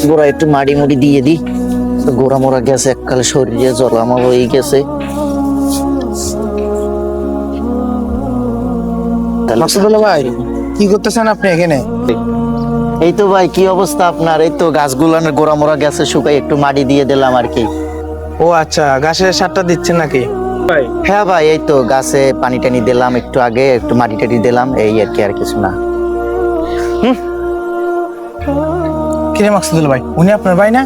গোড়া একটু মাড়ি মুড়ি দিয়ে দিই, গোড়া মোড়া গেছে এককালে, শরীরে জলামা হয়ে গেছে। মাকসুদুল্লাহ ভাই, কি করতেছেন আপনি এখানে? এই তো ভাই, কি অবস্থা আপনার? এই তো গাছগুলানের গোড়া মোড়া গেছে শুকাই, একটু মাটি দিয়ে দিলাম আর কি। ও আচ্ছা, গাছের সারটা দিচ্ছেন নাকি? হ্যাঁ ভাই, এই তো গাছে পানি টানি দিলাম, একটু আগে একটু মাটি টাটি দিলাম, এই আর কি, আর কিছু না। কিরে মাকসুদুল্লাহ ভাই, উনি আপনার ভাই না?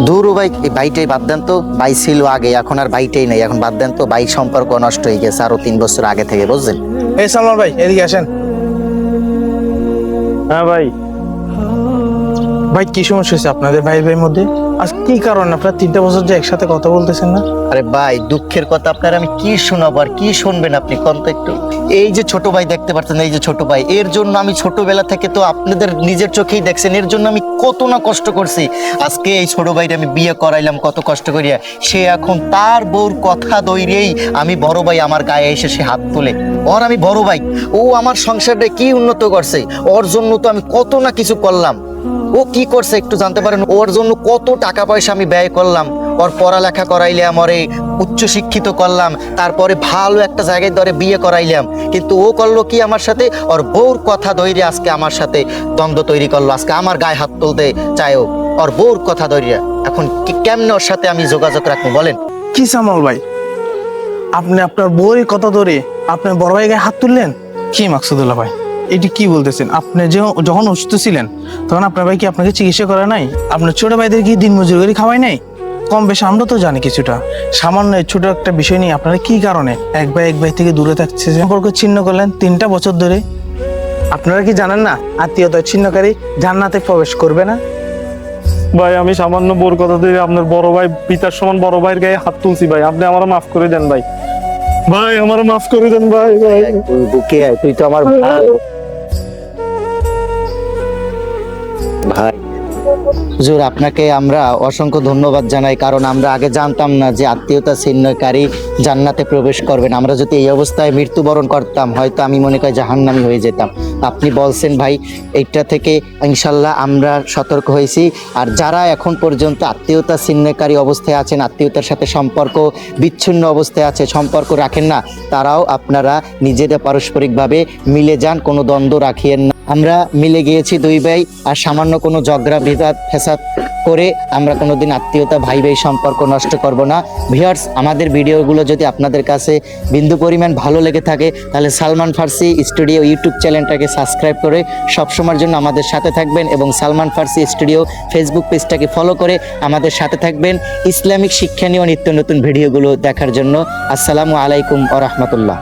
দূর ভাই, এই ভাইটাই বাদ দেন তো। ভাই ছিল আগে, এখন আর ভাইটাই নেই, এখন বাদ দেন তো। ভাই সম্পর্ক নষ্ট হয়ে গেছে আরো 3 বছর আগে থেকে, বুঝছেন? এই সালমান ভাই, এদিকে আসেন। হ্যাঁ ভাই, ভাই কি সমস্যা হয়েছে আপনাদের ভাই ভাইয়ের মধ্যে? আজ কি কারণ আপনারা 3টা বছর যে একসাথে কথা বলতেছেন না? আরে ভাই, দুঃখের কথা আপনার আমি কি শোনাবো আর কি শুনবেন আপনি, কোন তো একটু। এই যে ছোট ভাই দেখতে পাচ্ছেন, এই যে ছোট ভাই, এর জন্য আমি ছোটবেলা থেকে তো আপনাদের নিজের চোখেই দেখছেন, এর জন্য আমি কত না কষ্ট করছি। আজকে এই ছোট ভাইটা আমি বিয়ে করাইলাম কত কষ্ট করিয়া, সে এখন তার বউর কথা দইরেই আমি বড় ভাই, আমার গায়ে এসে সে হাত তোলে। ওর আমি বড় ভাই, ও আমার সংসারটা কি উন্নত করছে, ওর জন্য তো আমি কত না কিছু করলাম। ও কি করছে একটু জানতে পারেন? ওর জন্য কত টাকা পয়সা আমি ব্যয় করলাম, ওর পড়ালেখা করাইলাম, ওরে উচ্চ শিক্ষিত করলাম, তারপরে ভালো একটা জায়গায় ধরে বিয়ে করাইলাম। কিন্তু ও করলো কি আমার সাথে? ওর বউর কথা ধরে আজকে আমার সাথে দ্বন্দ্ব তৈরি করলো, আজকে আমার গায়ে হাত তুলতে চায় ও, ওর বউর কথা ধরিয়া। এখন কেমনে ওর সাথে আমি যোগাযোগ রাখবো বলেন? কি সালমান ভাই, আপনি আপনার বউয়ের কথা ধরে আপনার বড় ভাই গায়ে হাত তুললেন? কি মাকসুদুল্লাহ ভাই, এটি কি বলতেছেন? আপনি যখন অসুস্থ ছিলেন তখন আপনার ভাই কি আপনাকে চিকিৎসা করা নাই? আপনার ছোট ভাইদের কি দিন মজুরি করে খাওয়াই নাই? কম বেশি আমরা তো জানি কিছুটা। সামান্য ছোট একটা বিষয় নিয়ে আপনারা কি কারণে এক ভাই থেকে দূরে থাকছে, সম্পর্ক ছিন্ন করলেন 3টা বছর ধরে? আপনারা কি জানেন না আত্মীয়তা ছিন্নকারী জান্নাতে প্রবেশ করবে না? ভাই আমি সামান্য বোর কথা দিয়ে আপনার বড় ভাই, পিতার সমান বড় ভাইয়ের গায়ে হাত তুলছি ভাই, আপনি আমার মাফ করে দেন ভাই। ভাই আমার মাফ করে দেন ভাই। ভাই তুই বুকে আয়, তুই তো আমার ভাই। হুজুর, আপনাকে আমরা অসংখ্য ধন্যবাদ জানাই, কারণ আমরা আগে জানতাম না যে আত্মীয়তা ছিন্নকারী জান্নাতে প্রবেশ করবেন। আমরা যদি এই অবস্থায় মৃত্যুবরণ করতাম, হয়তো আমি মনে করি জাহান্নামী হয়ে যেতাম। আপনি বলছেন ভাই, এইটা থেকে ইনশাল্লাহ আমরা সতর্ক হয়েছি। আর যারা এখন পর্যন্ত আত্মীয়তা ছিন্নকারী অবস্থায় আছেন, আত্মীয়তার সাথে সম্পর্ক বিচ্ছিন্ন অবস্থায় আছে, সম্পর্ক রাখেন না, তারাও আপনারা নিজেদের পারস্পরিকভাবে মিলে যান, কোনো দ্বন্দ্ব রাখিয়েন না। আমরা মিলে গিয়েছি 2 ভাই, আর সামান্য কোনো ঝগড়া বিবাদ ফ্যাসাদ করে আমরা কোনোদিন আত্মীয়তা ভাই ভাই সম্পর্ক নষ্ট করব না। ভিউয়ার্স, আমাদের ভিডিওগুলো যদি আপনাদের কাছে বিন্দু পরিমাণ ভালো লেগে থাকে, তাহলে সালমান ফার্সি স্টুডিও ইউটিউব চ্যানেলটাকে সাবস্ক্রাইব করে সবসময়ের জন্য আমাদের সাথে থাকবেন, এবং সালমান ফার্সি স্টুডিও ফেসবুক পেজটাকে ফলো করে আমাদের সাথে থাকবেন ইসলামিক শিক্ষা নিয়ে নিত্য নতুন ভিডিওগুলো দেখার জন্য। আসসালামু আলাইকুম ওয়া রাহমাতুল্লাহ।